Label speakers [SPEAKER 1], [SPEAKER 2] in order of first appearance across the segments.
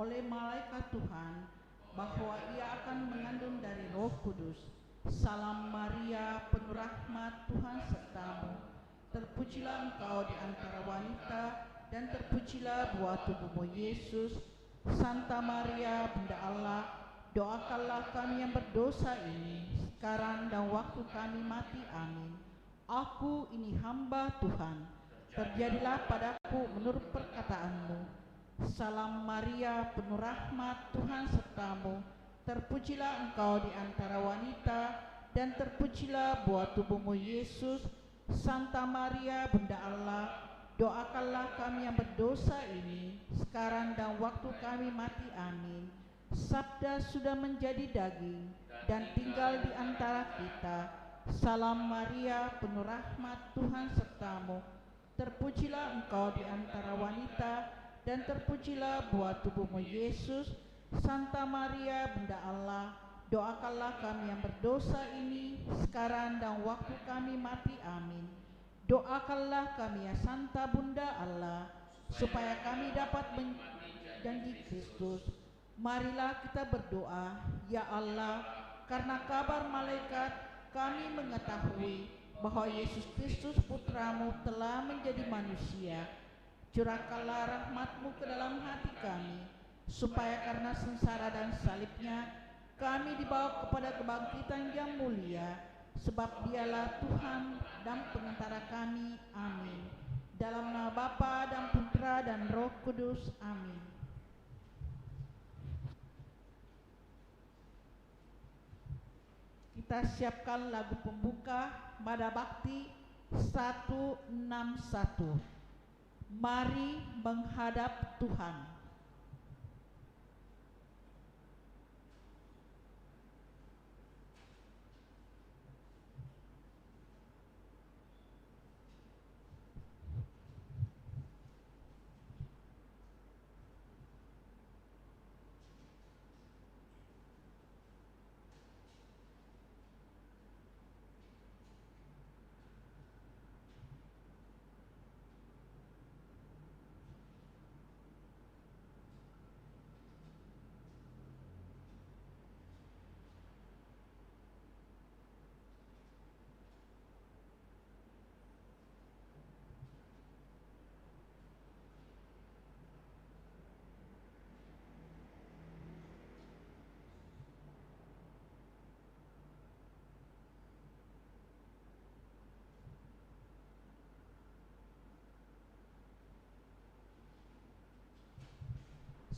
[SPEAKER 1] oleh malaikat Tuhan bahwa ia akan mengandung dari Roh Kudus. Salam Maria, penuh rahmat, Tuhan sertamu. Terpujilah engkau di antara wanita, dan terpujilah buah tubuhmu Yesus. Santa Maria, Bunda Allah, doakanlah kami yang berdosa ini, sekarang dan waktu kami mati. Amin. Aku ini hamba Tuhan, terjadilah padaku menurut perkataanmu. Salam Maria, penuh rahmat, Tuhan sertamu. Terpujilah engkau di antara wanita, dan terpujilah buah tubuhmu Yesus. Santa Maria, Bunda Allah, doakanlah kami yang berdosa ini, sekarang dan waktu kami mati. Amin. Sabda sudah menjadi daging dan tinggal di antara kita. Salam Maria, penuh rahmat, Tuhan sertamu. Terpujilah engkau di antara wanita, dan terpujilah buah tubuhmu Yesus. Santa Maria, Bunda Allah, doakanlah kami yang berdosa ini, sekarang dan waktu kami mati. Amin. Doakanlah kami ya Santa Bunda Allah, supaya kami dapat menjanji Kristus. Marilah kita berdoa. Ya Allah, karena kabar malaikat kami mengetahui bahwa Yesus Kristus Putramu telah menjadi manusia. Curahkanlah rahmat-Mu ke dalam hati kami, supaya karena sengsara dan salibnya kami dibawa kepada kebangkitan yang mulia, sebab Dialah Tuhan dan pengantara kami. Amin. Dalam nama Bapa dan Putra dan Roh Kudus. Amin. Kita siapkan lagu pembuka Mada Bakti 161. Mari menghadap Tuhan.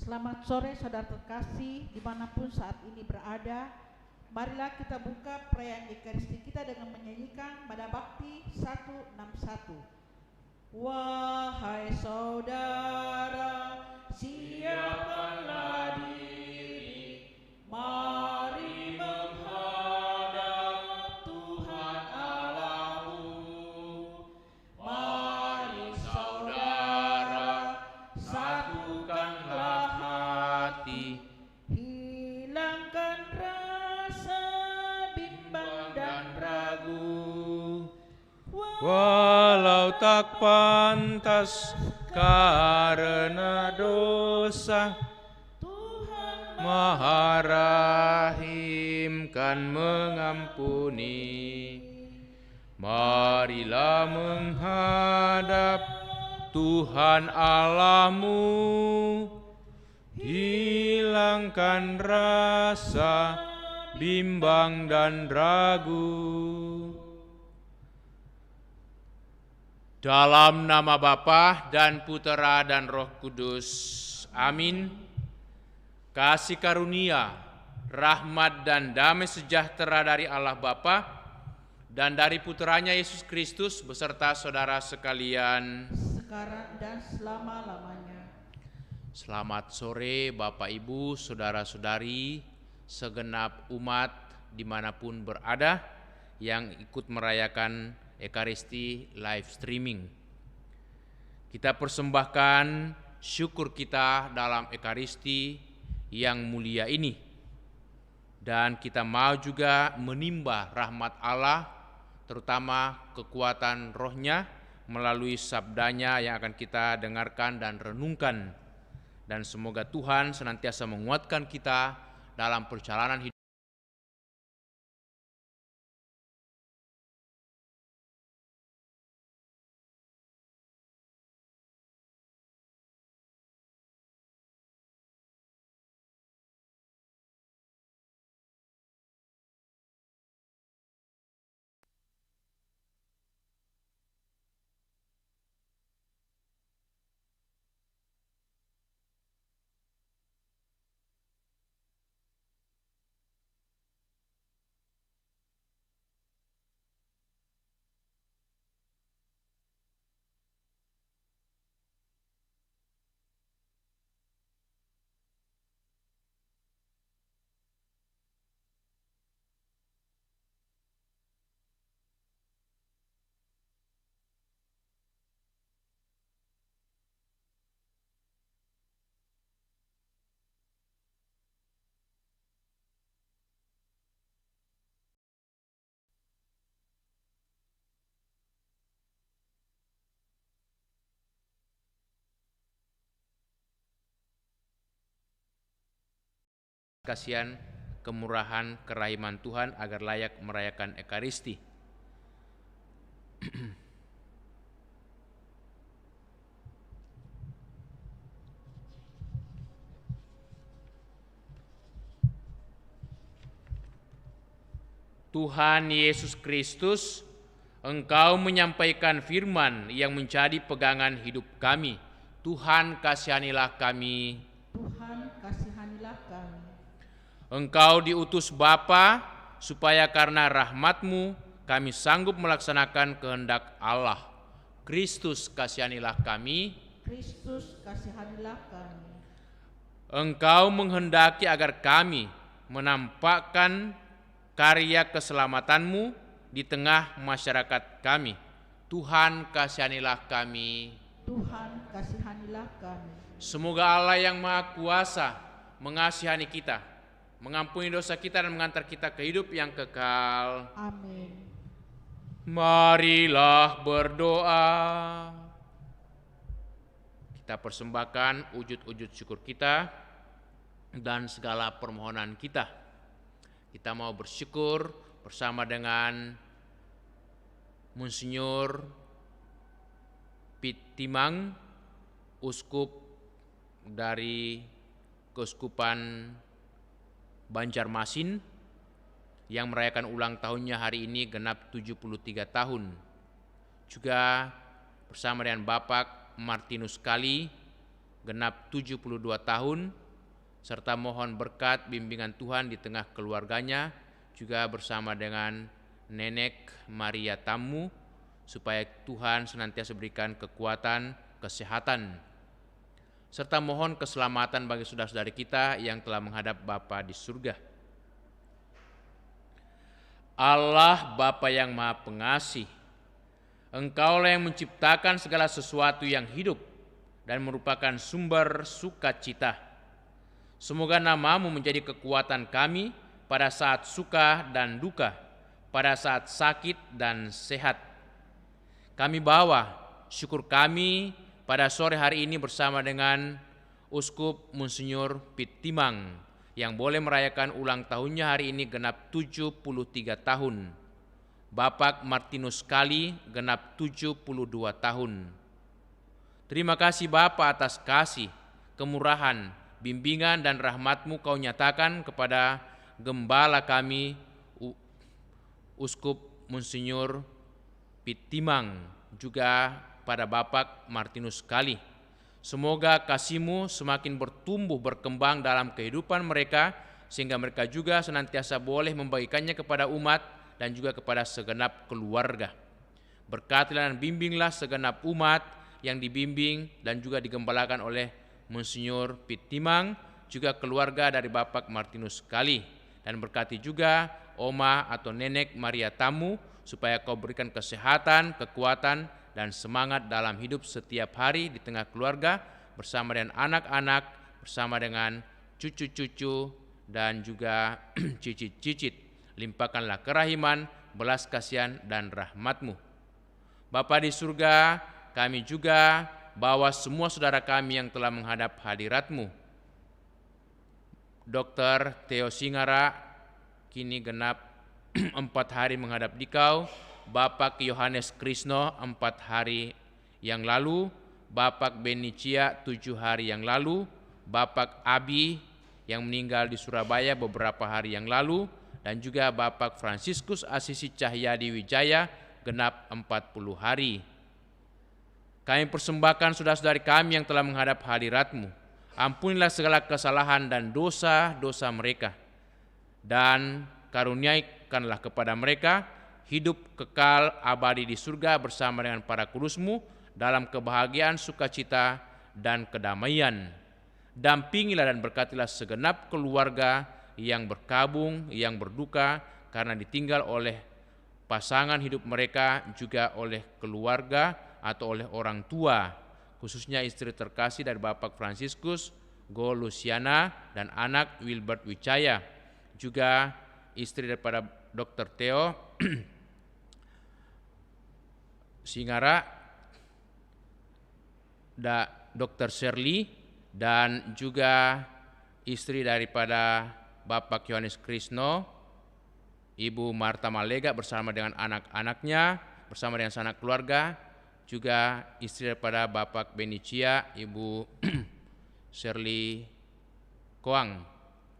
[SPEAKER 1] Selamat sore saudara terkasih dimanapun saat ini berada. Marilah kita buka perayaan Ekaristi kita dengan menyanyikan Mada Bakti 161. Wahai saudara, siapkanlah diri, mari menghadap Tuhan Allahmu. Mari saudara, satukanlah hati, hilangkan rasa bimbang dan ragu. Walau tak pantas karena dosa, Tuhan Maha Rahim kan mengampuni. Marilah menghadap Tuhan Allahmu, hilangkan rasa bimbang dan ragu. Dalam nama Bapa dan Putera dan Roh Kudus. Amin. Kasih karunia, rahmat dan damai sejahtera dari Allah Bapa dan dari Putranya Yesus Kristus beserta saudara sekalian, sekarang dan selama-lamanya. Selamat sore Bapak Ibu, saudara-saudari, segenap umat dimanapun berada yang ikut merayakan Ekaristi live streaming. Kita persembahkan syukur kita dalam Ekaristi yang mulia ini. Dan kita mau juga menimba rahmat Allah, terutama kekuatan rohnya melalui sabdanya yang akan kita dengarkan dan renungkan
[SPEAKER 2] Dan semoga Tuhan senantiasa menguatkan kita dalam perjalanan hidup. Kasihan, kemurahan, kerahiman Tuhan agar layak merayakan Ekaristi. Tuhan Yesus Kristus, Engkau menyampaikan firman yang menjadi pegangan hidup kami. Tuhan, kasihanilah kami.
[SPEAKER 1] Tuhan, kasihanilah kami.
[SPEAKER 2] Engkau diutus Bapa supaya karena rahmat-Mu kami sanggup melaksanakan kehendak Allah. Kristus, kasihanilah kami.
[SPEAKER 1] Kristus, kasihanilah kami.
[SPEAKER 2] Engkau menghendaki agar kami menampakkan karya keselamatan-Mu di tengah masyarakat kami. Tuhan, kasihanilah kami.
[SPEAKER 1] Tuhan, kasihanilah kami.
[SPEAKER 2] Semoga Allah yang Maha Kuasa mengasihani kita, mengampuni dosa kita dan mengantar kita ke hidup yang kekal.
[SPEAKER 1] Amin.
[SPEAKER 2] Marilah berdoa. Kita persembahkan wujud-wujud syukur kita dan segala permohonan kita. Kita mau bersyukur bersama dengan Monsinyur Pitimang, uskup dari Keuskupan Banjarmasin yang merayakan ulang tahunnya hari ini genap 73 tahun. Juga bersama dengan Bapak Martinus Kali genap 72 tahun, serta mohon berkat bimbingan Tuhan di tengah keluarganya, juga bersama dengan Nenek Maria Tammu, supaya Tuhan senantiasa berikan kekuatan, kesehatan, serta mohon keselamatan bagi saudara-saudari kita yang telah menghadap Bapa di surga. Allah Bapa yang Maha Pengasih, Engkaulah yang menciptakan segala sesuatu yang hidup dan merupakan sumber sukacita. Semoga nama-Mu menjadi kekuatan kami pada saat suka dan duka, pada saat sakit dan sehat. Kami bawa syukur kami pada sore hari ini bersama dengan Uskup Monsinyur Pitimang yang boleh merayakan ulang tahunnya hari ini genap 73 tahun. Bapak Martinus Kali genap 72 tahun. Terima kasih Bapa atas kasih, kemurahan, bimbingan dan rahmat-Mu Kau nyatakan kepada gembala kami, Uskup Monsinyur Pitimang, juga pada Bapak Martinus Kali. Semoga kasih-Mu semakin bertumbuh berkembang dalam kehidupan mereka, sehingga mereka juga senantiasa boleh membagikannya kepada umat dan juga kepada segenap keluarga. Berkatilah dan bimbinglah segenap umat yang dibimbing dan juga digembalakan oleh Monsinyur Pitimang, juga keluarga dari Bapak Martinus Kali. Dan berkati juga Oma atau Nenek Maria Tammu, supaya Kau berikan kesehatan, kekuatan, dan semangat dalam hidup setiap hari di tengah keluarga, bersama dengan anak-anak, bersama dengan cucu-cucu, dan juga cicit-cicit. Limpahkanlah kerahiman, belas kasihan, dan rahmat-Mu. Bapa di surga, kami juga bawa semua saudara kami yang telah menghadap hadirat-Mu. Dr. Theo Singara kini genap 4 hari menghadap Dikau, Bapak Yohanes Krisno 4 hari yang lalu, Bapak Beni Cia 7 hari yang lalu, Bapak Abi yang meninggal di Surabaya beberapa hari yang lalu, dan juga Bapak Fransiskus Asisi Cahyadi Wijaya genap 40 hari. Kami persembahkan saudara-saudari kami yang telah menghadap hadirat-Mu. Ampunilah segala kesalahan dan dosa-dosa mereka, dan karuniaikanlah kepada mereka hidup kekal abadi di surga bersama dengan para kudus-Mu dalam kebahagiaan, sukacita, dan kedamaian. Dampingilah dan berkatilah segenap keluarga yang berkabung, yang berduka karena ditinggal oleh pasangan hidup mereka, juga oleh keluarga atau oleh orang tua, khususnya istri terkasih dari Bapak Fransiskus, Go Luciana, dan anak Wilbert Wijaya, juga istri daripada Dr. Theo Singara, Dr. Shirley, dan juga istri daripada Bapak Yohanes Krisno, Ibu Marta Malega bersama dengan anak-anaknya, bersama dengan sanak keluarga, juga istri daripada Bapak Beni Cia, Ibu Shirley Koang,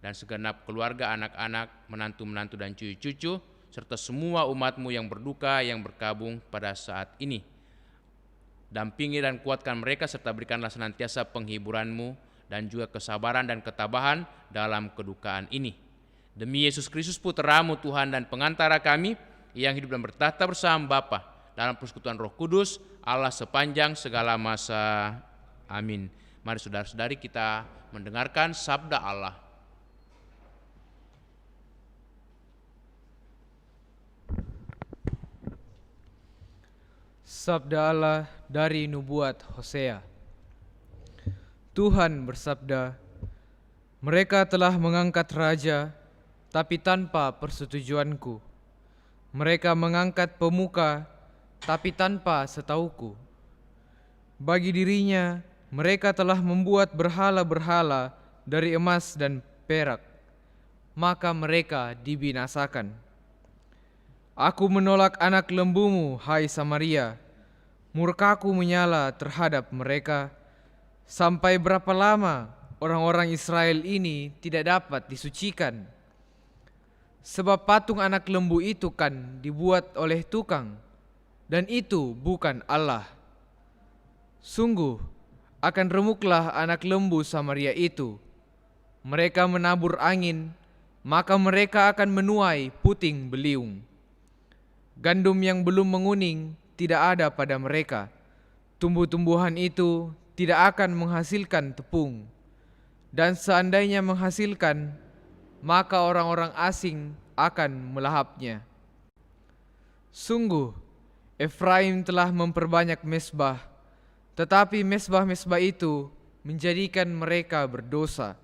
[SPEAKER 2] dan segenap keluarga, anak-anak, menantu-menantu, dan cucu-cucu, serta semua umat-Mu yang berduka, yang berkabung pada saat ini. Dampingi dan kuatkan mereka, serta berikanlah senantiasa penghiburan-Mu dan juga kesabaran dan ketabahan dalam kedukaan ini. Demi Yesus Kristus Putra-Mu Tuhan dan pengantara kami, yang hidup dan bertahta bersama Bapa dalam persekutuan Roh Kudus, Allah sepanjang segala masa. Amin. Mari saudara-saudari kita mendengarkan sabda Allah.
[SPEAKER 3] Sabda Allah dari nubuat Hosea. Tuhan bersabda, mereka telah mengangkat raja, tapi tanpa persetujuanku. Mereka mengangkat pemuka, tapi tanpa setauku. Bagi dirinya, mereka telah membuat berhala-berhala dari emas dan perak, maka mereka dibinasakan. Aku menolak anak lembumu, hai Samaria. Murkaku menyala terhadap mereka. Sampai berapa lama orang-orang Israel ini tidak dapat disucikan? Sebab patung anak lembu itu kan dibuat oleh tukang, dan itu bukan Allah. Sungguh, akan remuklah anak lembu Samaria itu. Mereka menabur angin, maka mereka akan menuai puting beliung. Gandum yang belum menguning tidak ada pada mereka. Tumbuh-tumbuhan itu tidak akan menghasilkan tepung. Dan seandainya menghasilkan, maka orang-orang asing akan melahapnya. Sungguh, Efraim telah memperbanyak mezbah, tetapi mezbah-mezbah itu menjadikan mereka berdosa.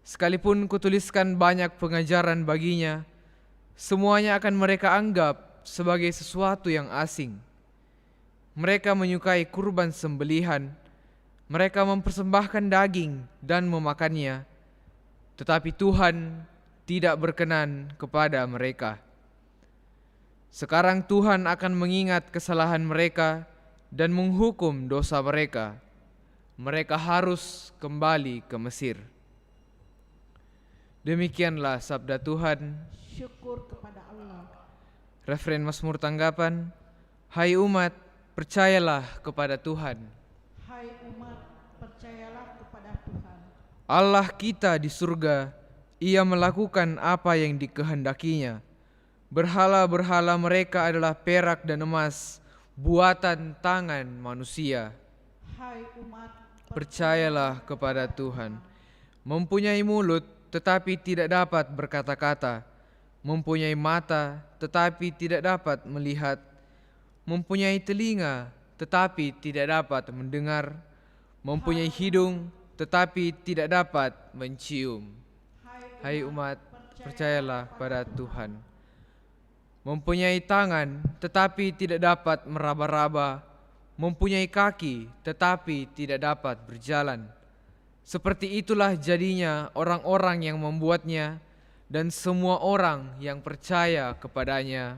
[SPEAKER 3] Sekalipun kutuliskan banyak pengajaran baginya, semuanya akan mereka anggap sebagai sesuatu yang asing. Mereka menyukai kurban sembelihan, mereka mempersembahkan daging dan memakannya, tetapi Tuhan tidak berkenan kepada mereka. Sekarang Tuhan akan mengingat kesalahan mereka dan menghukum dosa mereka. Mereka harus kembali ke Mesir. Demikianlah sabda Tuhan.
[SPEAKER 1] Syukur kepada Allah.
[SPEAKER 3] Referen Mazmur tanggapan. Hai umat, percayalah kepada Tuhan.
[SPEAKER 1] Hai umat, percayalah kepada Tuhan.
[SPEAKER 3] Allah kita di surga, Ia melakukan apa yang dikehendakinya. Berhala-berhala mereka adalah perak dan emas, buatan tangan manusia.
[SPEAKER 1] Hai umat,
[SPEAKER 3] Percayalah kepada Tuhan. Mempunyai mulut, tetapi tidak dapat berkata-kata. Mempunyai mata, tetapi tidak dapat melihat. Mempunyai telinga, tetapi tidak dapat mendengar. Mempunyai hidung, tetapi tidak dapat mencium. Hai umat, percayalah pada Tuhan. Mempunyai tangan, tetapi tidak dapat meraba-raba. mempunyai kaki tetapi tidak dapat berjalan. Seperti itulah jadinya orang-orang yang membuatnya dan semua orang yang percaya kepadanya.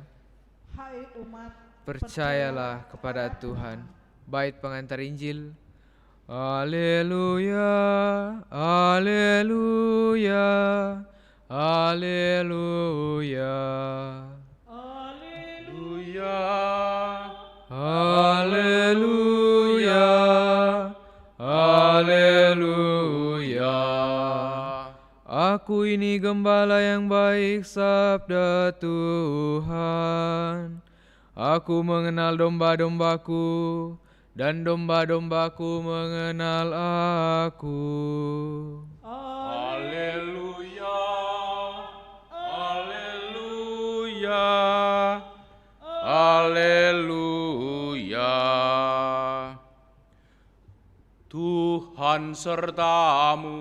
[SPEAKER 1] Hai umat,
[SPEAKER 3] Percayalah kepada Tuhan. Bait pengantar Injil. Haleluya, haleluya, haleluya.
[SPEAKER 2] Haleluya.
[SPEAKER 3] Haleluya, haleluya. Aku ini gembala yang baik, sabda Tuhan. Aku mengenal domba-dombaku, dan domba-dombaku mengenal aku.
[SPEAKER 2] Haleluya. Haleluya. Haleluya. Tuhan sertamu.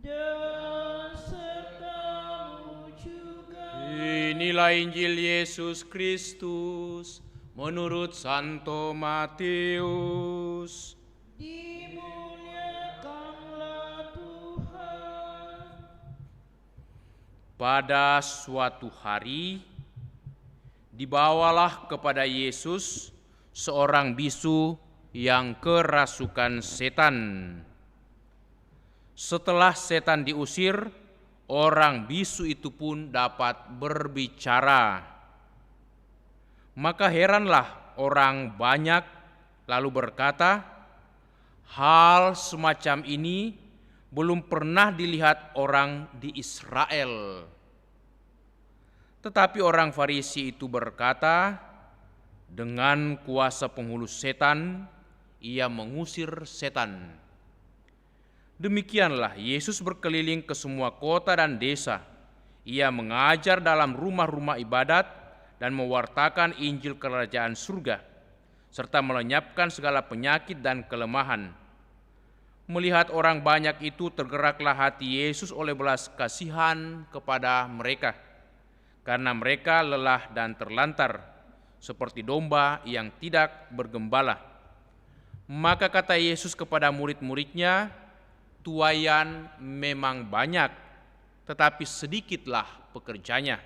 [SPEAKER 1] dan sertamu juga.
[SPEAKER 2] Inilah Injil Yesus Kristus menurut Santo Matius.
[SPEAKER 1] Dimuliakanlah Tuhan.
[SPEAKER 2] Pada suatu hari, dibawalah kepada Yesus seorang bisu yang kerasukan setan. Setelah setan diusir, orang bisu itu pun dapat berbicara. Maka heranlah orang banyak, lalu berkata, hal semacam ini belum pernah dilihat orang di Israel. Tetapi orang Farisi itu berkata, dengan kuasa penghulu setan, ia mengusir setan. Demikianlah Yesus berkeliling ke semua kota dan desa. Ia mengajar dalam rumah-rumah ibadat dan mewartakan Injil Kerajaan Surga, serta melenyapkan segala penyakit dan kelemahan. Melihat orang banyak itu, tergeraklah hati Yesus oleh belas kasihan kepada mereka, karena mereka lelah dan terlantar, seperti domba yang tidak bergembala. Maka kata Yesus kepada murid-muridnya, tuaian memang banyak, tetapi sedikitlah pekerjanya.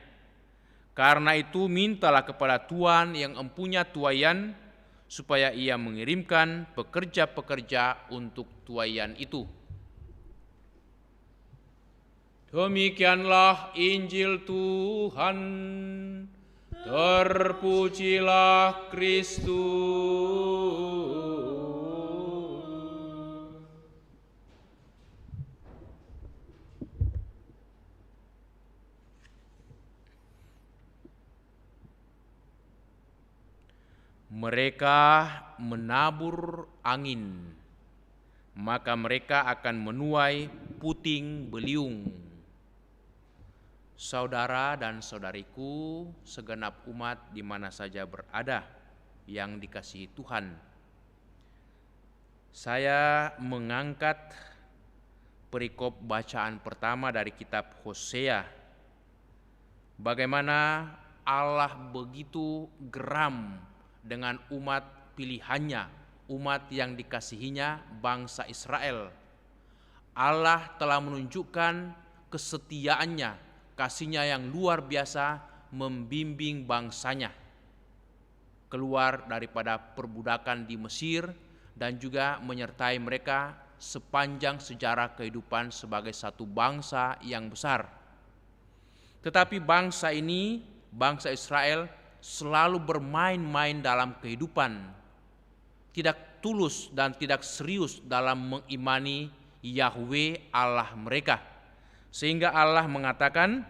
[SPEAKER 2] Karena itu mintalah kepada Tuhan yang empunya tuaian, supaya ia mengirimkan pekerja-pekerja untuk tuaian itu. Demikianlah Injil Tuhan. Terpujilah Kristus. Mereka menabur angin, maka mereka akan menuai puting beliung. Saudara dan saudariku, segenap umat di mana saja berada yang dikasihi Tuhan, saya mengangkat perikop bacaan pertama dari kitab Hosea. Bagaimana Allah begitu geram dengan umat pilihannya, umat yang dikasihinya, bangsa Israel. Allah telah menunjukkan kesetiaannya, kasihnya yang luar biasa membimbing bangsanya keluar daripada perbudakan di Mesir dan juga menyertai mereka sepanjang sejarah kehidupan sebagai satu bangsa yang besar. Tetapi bangsa ini, bangsa Israel, selalu bermain-main dalam kehidupan, tidak tulus dan tidak serius dalam mengimani Yahweh Allah mereka. Sehingga Allah mengatakan,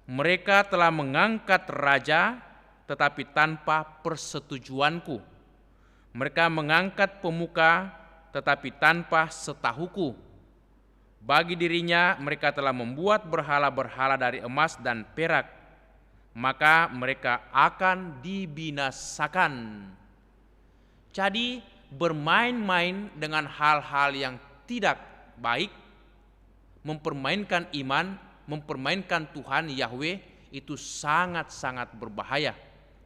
[SPEAKER 2] mereka telah mengangkat raja tetapi tanpa persetujuanku. Mereka mengangkat pemuka tetapi tanpa setahuku. Bagi dirinya mereka telah membuat berhala-berhala dari emas dan perak, maka mereka akan dibinasakan. Jadi bermain-main dengan hal-hal yang tidak baik, mempermainkan iman, mempermainkan Tuhan Yahweh, itu sangat-sangat berbahaya.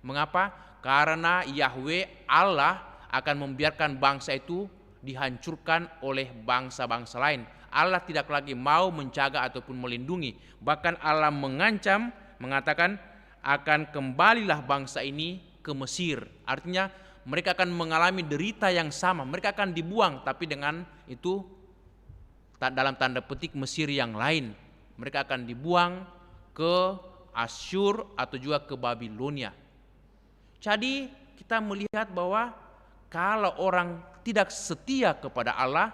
[SPEAKER 2] Mengapa? Karena Yahweh Allah akan membiarkan bangsa itu dihancurkan oleh bangsa-bangsa lain. Allah tidak lagi mau menjaga ataupun melindungi. Bahkan Allah mengancam, mengatakan akan kembalilah bangsa ini ke Mesir. Artinya mereka akan mengalami derita yang sama. Mereka akan dibuang, tapi dengan itu dalam tanda petik Mesir yang lain. Mereka akan dibuang ke Asyur atau juga ke Babilonia. Jadi kita melihat bahwa kalau orang tidak setia kepada Allah,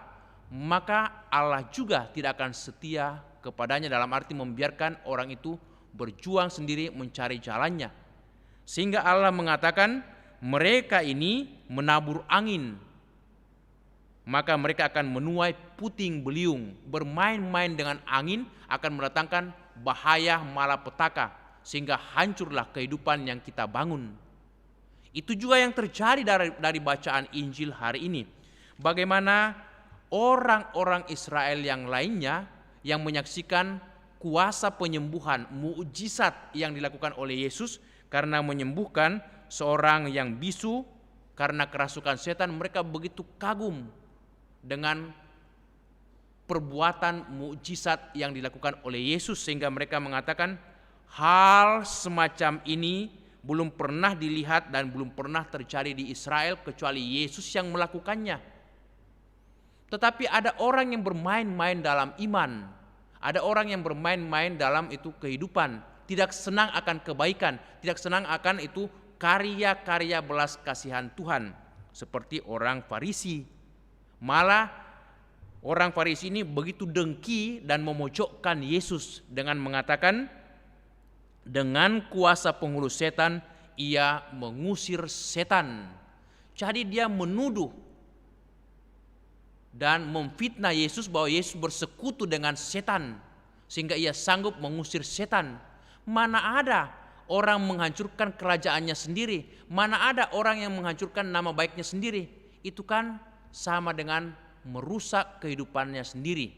[SPEAKER 2] maka Allah juga tidak akan setia kepadanya, dalam arti membiarkan orang itu berjuang sendiri mencari jalannya. Sehingga Allah mengatakan mereka ini menabur angin, maka mereka akan menuai puting beliung. Bermain-main dengan angin akan mendatangkan bahaya malapetaka, sehingga hancurlah kehidupan yang kita bangun. Itu juga yang terjadi dari bacaan Injil hari ini. Bagaimana orang-orang Israel yang lainnya yang menyaksikan kuasa penyembuhan, mukjizat yang dilakukan oleh Yesus karena menyembuhkan seorang yang bisu karena kerasukan setan, mereka begitu kagum dengan perbuatan mukjizat yang dilakukan oleh Yesus, sehingga mereka mengatakan hal semacam ini belum pernah dilihat dan belum pernah terjadi di Israel kecuali Yesus yang melakukannya. Tetapi ada orang yang bermain-main dalam iman, ada orang yang bermain-main dalam itu kehidupan, tidak senang akan kebaikan, tidak senang akan itu karya-karya belas kasihan Tuhan, seperti orang Farisi. Malah orang Farisi ini begitu dengki dan memojokkan Yesus dengan mengatakan, dengan kuasa penghulu setan ia mengusir setan. Jadi dia menuduh dan memfitnah Yesus bahwa Yesus bersekutu dengan setan sehingga ia sanggup mengusir setan. Mana ada orang menghancurkan kerajaannya sendiri, mana ada orang yang menghancurkan nama baiknya sendiri. Itu kan sama dengan merusak kehidupannya sendiri.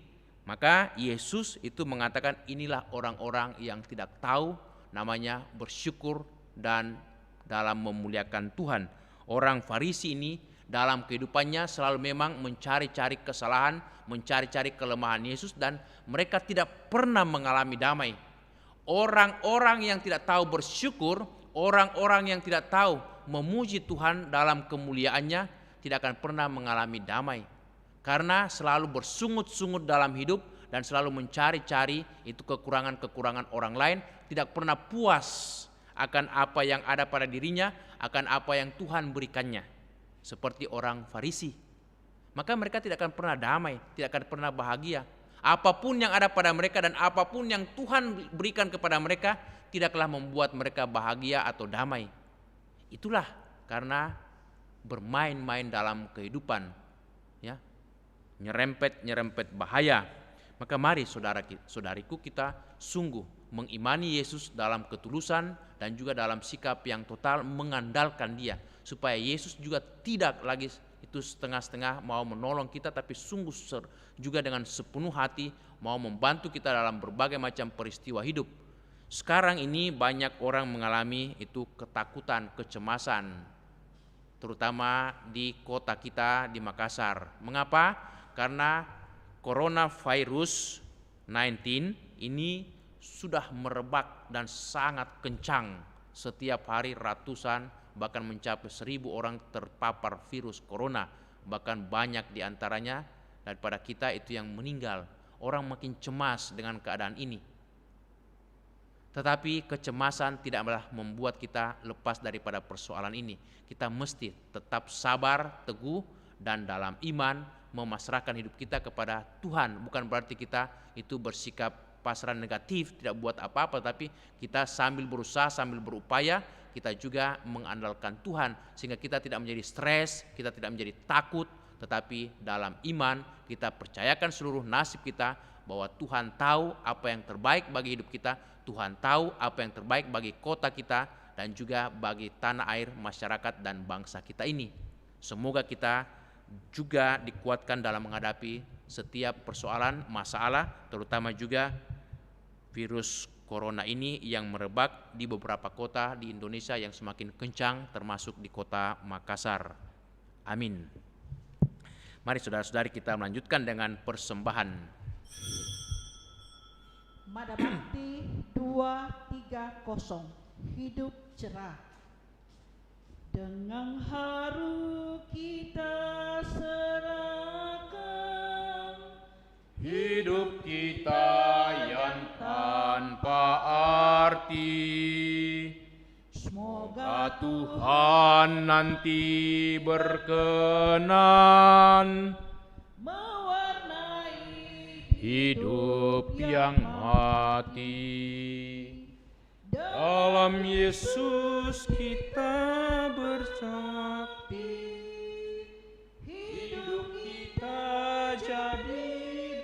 [SPEAKER 2] Maka Yesus itu mengatakan inilah orang-orang yang tidak tahu namanya bersyukur dan dalam memuliakan Tuhan. Orang Farisi ini dalam kehidupannya selalu memang mencari-cari kesalahan, mencari-cari kelemahan Yesus, dan mereka tidak pernah mengalami damai. Orang-orang yang tidak tahu bersyukur, orang-orang yang tidak tahu memuji Tuhan dalam kemuliaannya tidak akan pernah mengalami damai. Karena selalu bersungut-sungut dalam hidup dan selalu mencari-cari itu kekurangan-kekurangan orang lain, tidak pernah puas akan apa yang ada pada dirinya, akan apa yang Tuhan berikannya. Seperti orang Farisi. Maka mereka tidak akan pernah damai, tidak akan pernah bahagia. Apapun yang ada pada mereka dan apapun yang Tuhan berikan kepada mereka tidaklah membuat mereka bahagia atau damai. Itulah karena bermain-main dalam kehidupan, ya, nyerempet bahaya. Maka mari saudariku kita sungguh mengimani Yesus dalam ketulusan dan juga dalam sikap yang total mengandalkan Dia, supaya Yesus juga tidak lagi itu setengah-setengah mau menolong kita, tapi sungguh juga dengan sepenuh hati mau membantu kita dalam berbagai macam peristiwa hidup. Sekarang ini banyak orang mengalami itu ketakutan, kecemasan, terutama di kota kita di Makassar. Mengapa? Karena coronavirus 19 ini sudah merebak dan sangat kencang. Setiap hari ratusan bahkan mencapai 1.000 orang terpapar virus corona. Bahkan banyak diantaranya daripada kita itu yang meninggal. Orang makin cemas dengan keadaan ini. Tetapi kecemasan tidaklah membuat kita lepas daripada persoalan ini. Kita mesti tetap sabar, teguh, dan dalam iman memasrahkan hidup kita kepada Tuhan. Bukan berarti kita itu bersikap pasrah negatif, tidak buat apa-apa, tapi kita sambil berusaha, sambil berupaya, kita juga mengandalkan Tuhan, sehingga kita tidak menjadi stres, kita tidak menjadi takut, tetapi dalam iman kita percayakan seluruh nasib kita bahwa Tuhan tahu apa yang terbaik bagi hidup kita, Tuhan tahu apa yang terbaik bagi kota kita dan juga bagi tanah air, masyarakat dan bangsa kita ini. Semoga kita juga dikuatkan dalam menghadapi setiap persoalan, masalah, terutama juga virus corona ini yang merebak di beberapa kota di Indonesia yang semakin kencang, termasuk di kota Makassar. Amin. Mari saudara-saudari kita melanjutkan dengan persembahan.
[SPEAKER 1] Mada Bakti 230, hidup cerah. Dengan haru kita serahkan
[SPEAKER 2] Hidup kita yang tanpa arti,
[SPEAKER 1] semoga
[SPEAKER 2] Tuhan nanti berkenan
[SPEAKER 1] mewarnai
[SPEAKER 2] hidup yang mati. Dalam Yesus kita bersakti, hidup kita jadi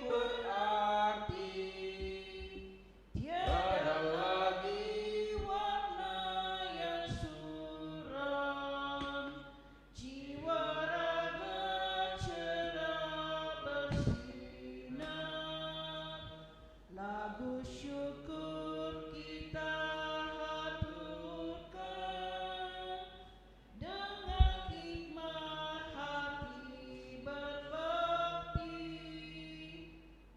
[SPEAKER 2] berarti.
[SPEAKER 1] tiada lagi warna yang suram, jiwa raga cerah bersinar. Lagu syukur kita haturkan dengan hikmat hati berbakti.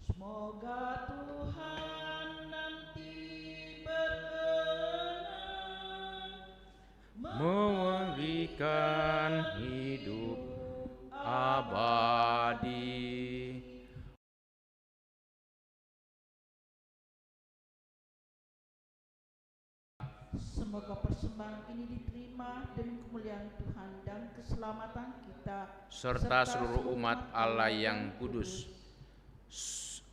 [SPEAKER 1] Semoga Tuhan nanti berkenan
[SPEAKER 2] Memberikan hidup abadi.
[SPEAKER 1] Semoga persembahan ini diterima demi kemuliaan Tuhan dan keselamatan kita
[SPEAKER 2] Serta seluruh umat Allah yang kudus.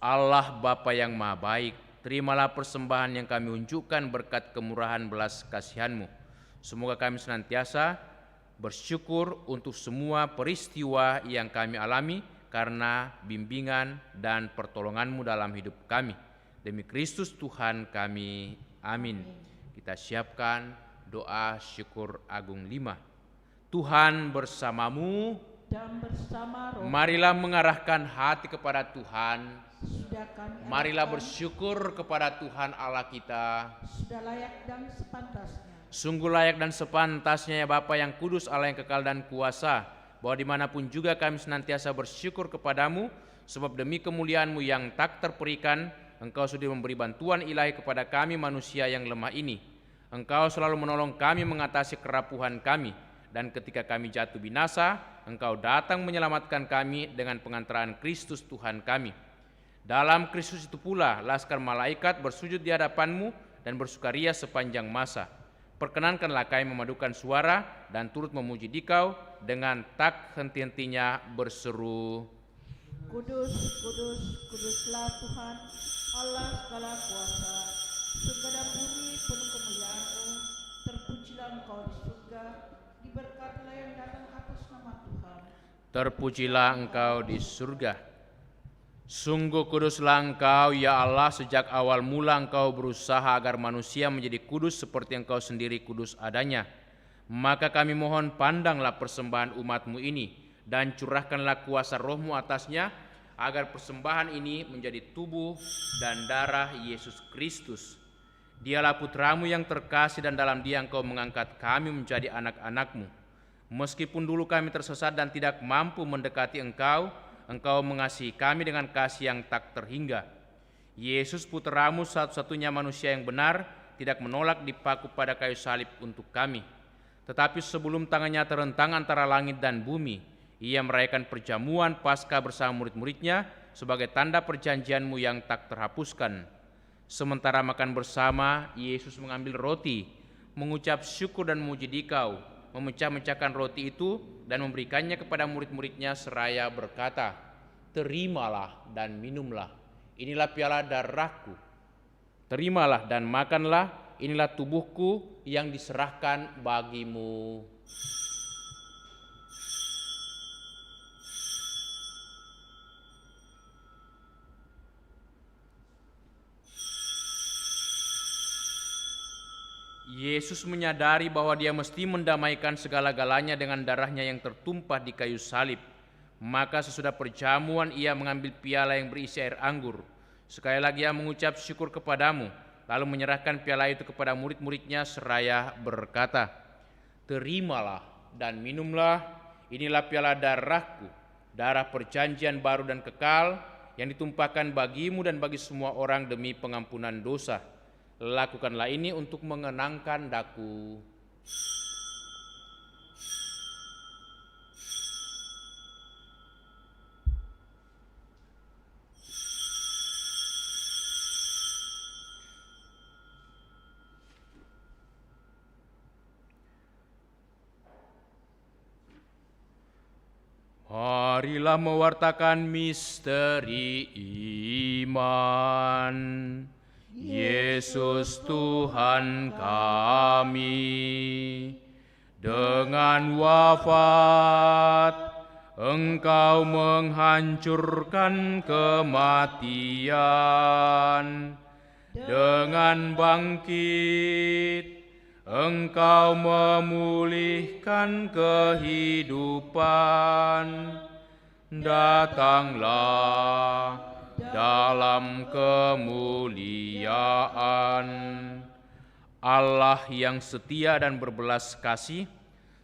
[SPEAKER 2] Allah Bapa yang Maha Baik, terimalah persembahan yang kami unjukkan berkat kemurahan belas kasihan-Mu. Semoga kami senantiasa bersyukur untuk semua peristiwa yang kami alami karena bimbingan dan pertolongan-Mu dalam hidup kami. Demi Kristus Tuhan kami. Amin. Kita siapkan doa syukur agung 5. Tuhan bersamamu.
[SPEAKER 1] dan bersama roh
[SPEAKER 2] Marilah mengarahkan hati kepada Tuhan.
[SPEAKER 1] sudah kami
[SPEAKER 2] Marilah
[SPEAKER 1] arahkan,
[SPEAKER 2] bersyukur kepada Tuhan Allah kita.
[SPEAKER 1] sudah layak dan sepantasnya.
[SPEAKER 2] Sungguh layak dan sepantasnya ya Bapa yang kudus, Allah yang kekal dan kuasa, bahwa dimanapun juga kami senantiasa bersyukur kepadamu, sebab demi kemuliaan-Mu yang tak terperikan, Engkau sudah memberi bantuan ilahi kepada kami manusia yang lemah ini. Engkau selalu menolong kami mengatasi kerapuhan kami, dan ketika kami jatuh binasa, Engkau datang menyelamatkan kami dengan pengantaran Kristus Tuhan kami. Dalam Kristus itu pula laskar malaikat bersujud di hadapan-Mu dan bersukaria sepanjang masa. Perkenankanlah kami memadukan suara dan turut memuji Dikau dengan tak henti-hentinya berseru,
[SPEAKER 1] Kudus, kudus, kuduslah Tuhan Allah segala kuasa. Surga dan bumi penuh kemuliaan-Mu. Terpujilah Engkau di surga, diberkatilah yang datang atas nama Tuhan.
[SPEAKER 2] terpujilah Engkau di surga. Sungguh kuduslah Engkau ya Allah, sejak awal mula Engkau berusaha agar manusia menjadi kudus seperti Engkau sendiri kudus adanya. Maka kami mohon pandanglah persembahan umat-Mu ini dan curahkanlah kuasa Roh-Mu atasnya, agar persembahan ini menjadi tubuh dan darah Yesus Kristus. Dialah Putra-Mu yang terkasih dan dalam Dia Engkau mengangkat kami menjadi anak-anak-Mu. Meskipun dulu kami tersesat dan tidak mampu mendekati Engkau, Engkau mengasihi kami dengan kasih yang tak terhingga. Yesus Putra-Mu satu-satunya manusia yang benar tidak menolak dipaku pada kayu salib untuk kami. Tetapi sebelum tangannya terentang antara langit dan bumi, Ia merayakan perjamuan Paskah bersama murid-muridnya sebagai tanda perjanjian-Mu yang tak terhapuskan. Sementara makan bersama, Yesus mengambil roti, mengucap syukur dan memuji Dikau, memecah-mecahkan roti itu dan memberikannya kepada murid-muridnya seraya berkata, "Terimalah dan minumlah, inilah piala darahku. Terimalah dan makanlah, inilah tubuhku yang diserahkan bagimu." Yesus menyadari bahwa Dia mesti mendamaikan segala-galanya dengan darahnya yang tertumpah di kayu salib. Maka sesudah perjamuan Ia mengambil piala yang berisi air anggur. Sekali lagi Ia mengucap syukur kepadamu, lalu menyerahkan piala itu kepada murid-muridnya seraya berkata, "Terimalah dan minumlah, inilah piala darahku, darah perjanjian baru dan kekal, yang ditumpahkan bagimu dan bagi semua orang demi pengampunan dosa. Lakukanlah ini untuk mengenangkan daku." Marilah mewartakan misteri iman. Yesus Tuhan kami, dengan wafat Engkau menghancurkan kematian. Dengan bangkit Engkau memulihkan kehidupan. Datanglah dalam kemuliaan. Allah yang setia dan berbelas kasih,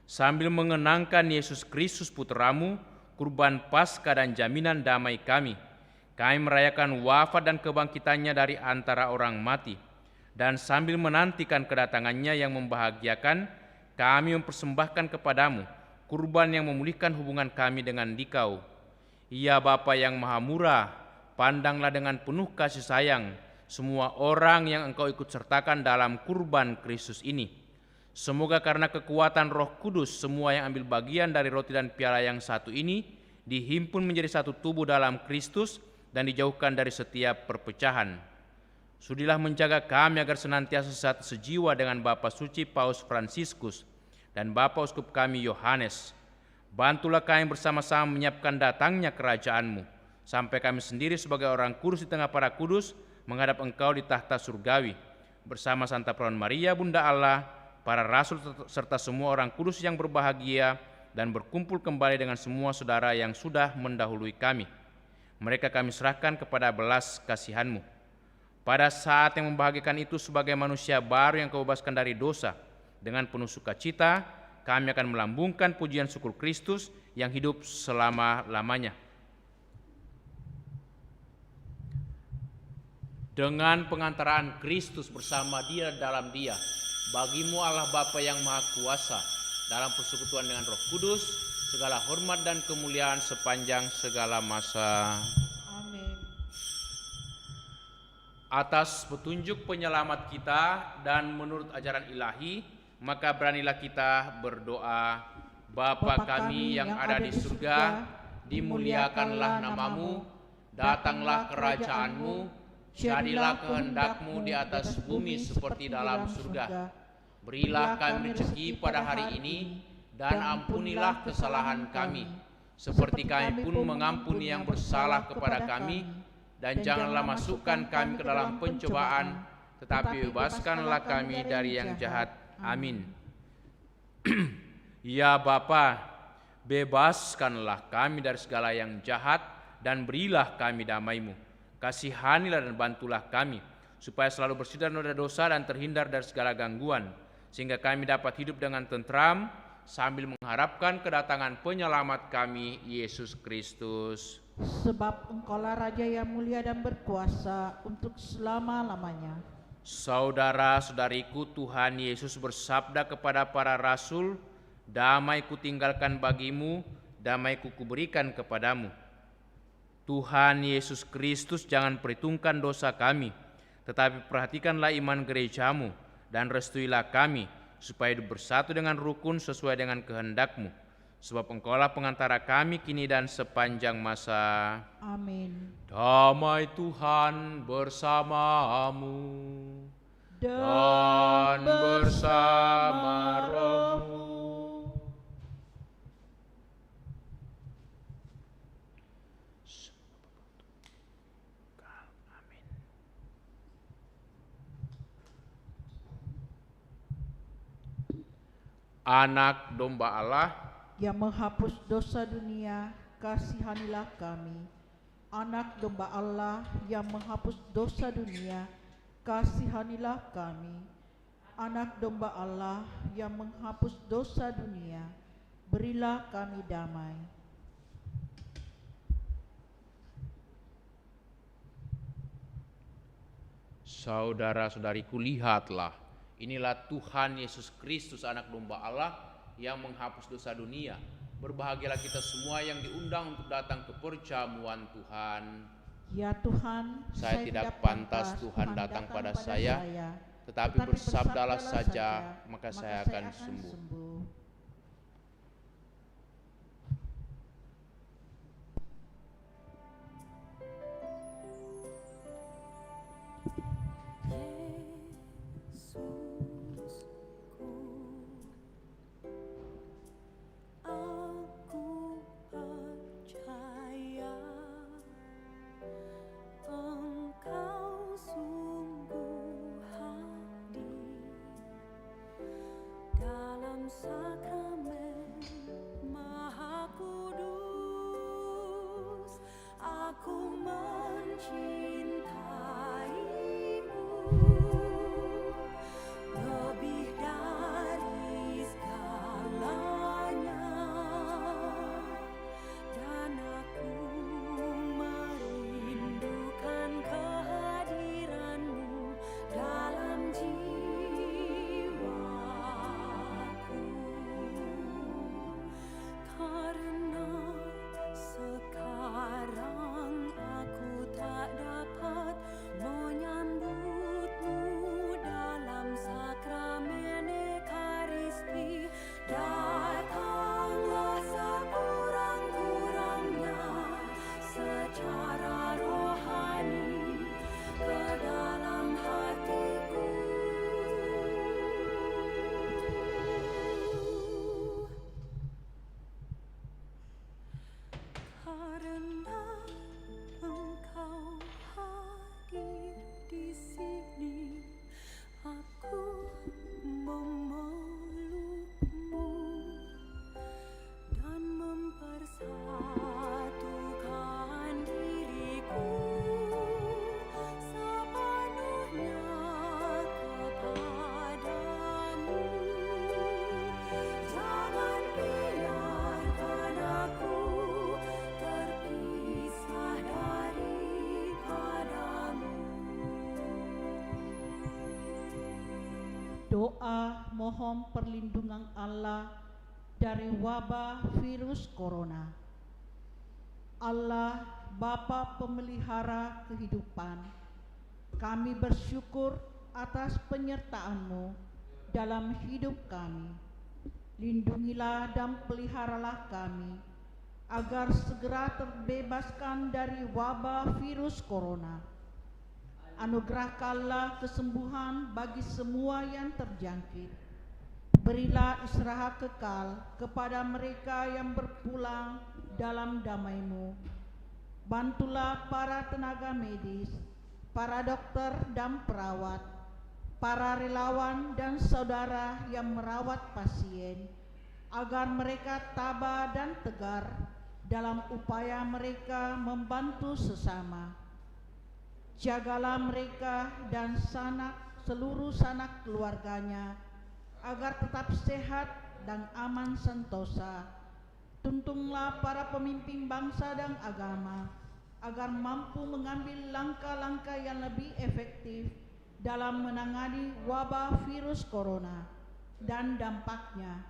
[SPEAKER 2] sambil mengenangkan Yesus Kristus Putramu, kurban Paskah dan jaminan damai kami merayakan wafat dan kebangkitannya dari antara orang mati. Dan sambil menantikan kedatangannya yang membahagiakan, kami mempersembahkan kepadamu kurban yang memulihkan hubungan kami dengan Dikau. Ya Bapa yang Maha Murah, pandanglah dengan penuh kasih sayang semua orang yang Engkau ikut sertakan dalam kurban Kristus ini. Semoga karena kekuatan Roh Kudus, semua yang ambil bagian dari roti dan piala yang satu ini dihimpun menjadi satu tubuh dalam Kristus dan dijauhkan dari setiap perpecahan. Sudilah menjaga kami agar senantiasa satu sejiwa dengan Bapa Suci Paus Fransiskus dan Bapa Uskup kami Yohanes. Bantulah kami bersama-sama menyiapkan datangnya kerajaan-Mu, sampai kami sendiri sebagai orang kudus di tengah para kudus menghadap Engkau di tahta surgawi, bersama Santa Perawan Maria Bunda Allah, para rasul serta semua orang kudus yang berbahagia, dan berkumpul kembali dengan semua saudara yang sudah mendahului kami. Mereka kami serahkan kepada belas kasihan-Mu. Pada saat yang membahagiakan itu, sebagai manusia baru yang Kau bebaskan dari dosa, dengan penuh sukacita kami akan melambungkan pujian syukur Kristus yang hidup selama-lamanya. Dengan pengantaraan Kristus bersama Dia dalam Dia, bagimu Allah Bapa yang Maha Kuasa, dalam persekutuan dengan Roh Kudus, segala hormat dan kemuliaan sepanjang segala masa. Atas petunjuk penyelamat kita dan menurut ajaran ilahi, maka beranilah kita berdoa. Bapa kami yang ada di surga, dimuliakanlah nama-Mu, datanglah kerajaan-Mu, jadilah kehendak-Mu di atas bumi seperti dalam surga. Berilah kami rezeki pada hari ini, dan ampunilah kesalahan kami, seperti kami pun mengampuni yang bersalah kepada kami. Dan janganlah masukkan kami ke dalam pencobaan, tetapi bebaskanlah kami dari yang jahat. Amin. Ya Bapa, bebaskanlah kami dari segala yang jahat, dan berilah kami damai-Mu. Kasihanilah dan bantulah kami, supaya selalu bersih dari noda dosa dan terhindar dari segala gangguan, sehingga kami dapat hidup dengan tentram, sambil mengharapkan kedatangan penyelamat kami, Yesus Kristus.
[SPEAKER 1] Sebab Engkaulah Raja yang mulia dan berkuasa untuk selama-lamanya.
[SPEAKER 2] Saudara-saudariku, Tuhan Yesus bersabda kepada para rasul, "Damai kutinggalkan bagimu, damai kuberikan kepadamu." Tuhan Yesus Kristus, jangan perhitungkan dosa kami, tetapi perhatikanlah iman gereja-Mu, dan restuilah kami, supaya hidup bersatu dengan rukun sesuai dengan kehendak-Mu. Sebab Engkaulah pengantara kami kini dan sepanjang masa.
[SPEAKER 1] Amin.
[SPEAKER 2] Damai Tuhan bersamamu dan bersama rohmu. Amin. Anak domba Allah
[SPEAKER 1] yang menghapus dosa dunia, kasihanilah kami. Anak domba Allah yang menghapus dosa dunia, kasihanilah kami. Anak domba Allah yang menghapus dosa dunia, berilah kami damai.
[SPEAKER 2] Saudara-saudariku, lihatlah, inilah Tuhan Yesus Kristus, anak domba Allah yang menghapus dosa dunia. Berbahagialah kita semua yang diundang untuk datang ke perjamuan Tuhan.
[SPEAKER 1] Ya Tuhan,
[SPEAKER 2] saya tidak pantas Tuhan datang pada saya, tetapi bersabdalah saja, maka saya akan sembuh.
[SPEAKER 1] Doa mohon perlindungan Allah dari wabah virus corona. Allah, Bapa pemelihara kehidupan, kami bersyukur atas penyertaan-Mu dalam hidup kami. Lindungilah dan peliharalah kami, agar segera terbebaskan dari wabah virus corona. Anugerahkanlah kesembuhan bagi semua yang terjangkit. Berilah istirahat kekal kepada mereka yang berpulang dalam damai-Mu. Bantulah para tenaga medis, para dokter dan perawat, para relawan dan saudara yang merawat pasien, agar mereka tabah dan tegar dalam upaya mereka membantu sesama. Jagalah mereka dan seluruh sanak keluarganya, agar tetap sehat dan aman sentosa. Tuntunlah para pemimpin bangsa dan agama, agar mampu mengambil langkah-langkah yang lebih efektif dalam menangani wabah virus corona dan dampaknya.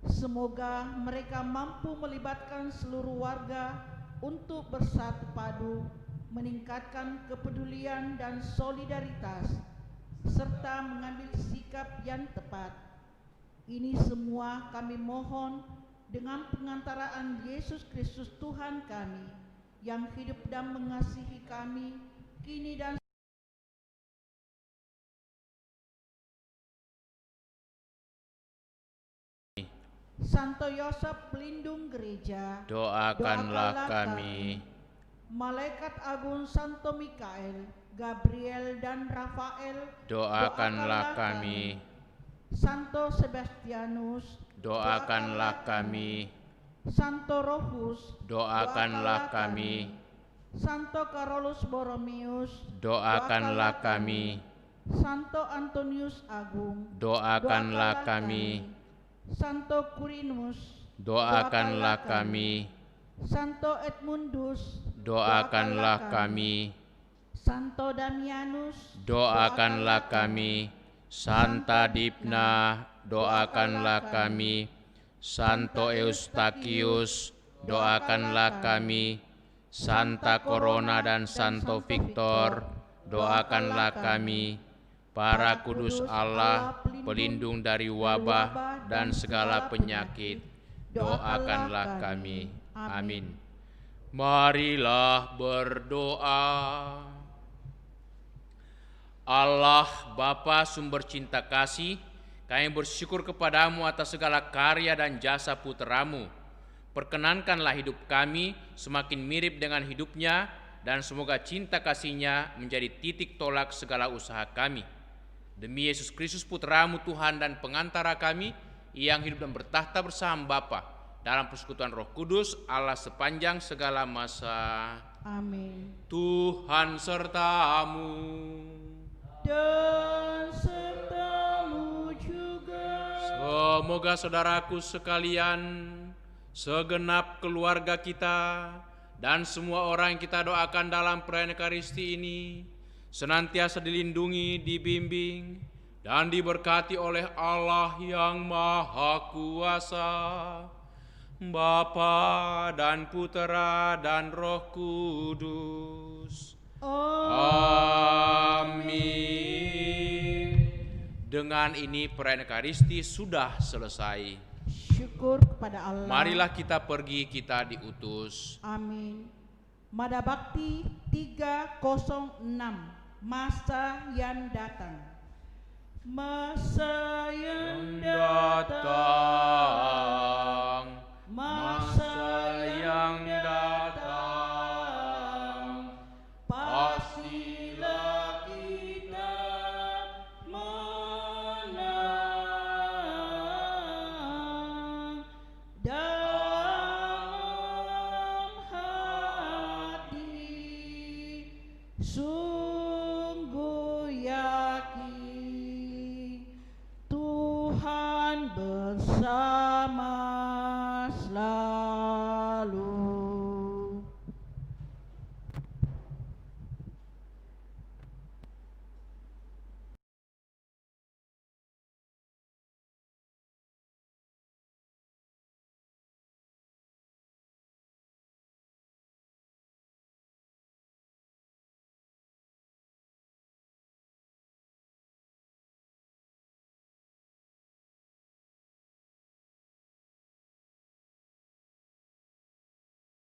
[SPEAKER 1] Semoga mereka mampu melibatkan seluruh warga untuk bersatu padu, meningkatkan kepedulian dan solidaritas, serta mengambil sikap yang tepat. Ini semua kami mohon dengan pengantaraan Yesus Kristus Tuhan kami, yang hidup dan mengasihi kami, kini dan Santo Yosef pelindung gereja,
[SPEAKER 2] doakanlah kami.
[SPEAKER 1] Malaikat agung Santo Mikael, Gabriel dan Rafael,
[SPEAKER 2] doakanlah kami.
[SPEAKER 1] Santo Sebastianus,
[SPEAKER 2] doakanlah kami.
[SPEAKER 1] Santo Rufus,
[SPEAKER 2] doakanlah kami.
[SPEAKER 1] Santo Carolus Borromeus,
[SPEAKER 2] doakanlah kami.
[SPEAKER 1] Santo Antonius Agung,
[SPEAKER 2] doakanlah kami.
[SPEAKER 1] Santo Quirinus,
[SPEAKER 2] Doakanlah kami.
[SPEAKER 1] Santo Edmundus,
[SPEAKER 2] Doakanlah kami.
[SPEAKER 1] Santo Damianus,
[SPEAKER 2] Doakanlah kami. Santa Dipna, doakanlah kami. Santo Eustachius, doakanlah kami. Santa Corona dan Santo Victor, doakanlah kami. Para kudus Allah, pelindung dari wabah dan segala penyakit, doakanlah kami. Amin. Marilah berdoa. Allah Bapa sumber cinta kasih, kami bersyukur kepadamu atas segala karya dan jasa putra-Mu. Perkenankanlah hidup kami semakin mirip dengan hidupnya, dan semoga cinta kasih-Nya menjadi titik tolak segala usaha kami. Demi Yesus Kristus putra-Mu Tuhan dan pengantara kami, yang hidup dan bertahta bersama Bapa dalam persekutuan Roh Kudus, Allah sepanjang segala masa.
[SPEAKER 1] Amin.
[SPEAKER 2] Tuhan sertamu.
[SPEAKER 1] Dan sertamu juga.
[SPEAKER 2] Semoga saudaraku sekalian, segenap keluarga kita, dan semua orang yang kita doakan dalam perayaan Ekaristi ini senantiasa dilindungi, dibimbing, dan diberkati oleh Allah yang Maha Kuasa, Bapa dan Putera dan Roh Kudus. Amin. Dengan ini perayaan Ekaristi sudah selesai.
[SPEAKER 1] Syukur kepada Allah.
[SPEAKER 2] Marilah kita pergi, kita diutus.
[SPEAKER 1] Amin. Mada Bakti 306, masa yang datang. Masa yang datang, masa yang datang, pastilah kita menang. Dalam hati sungguh yakin Tuhan besar.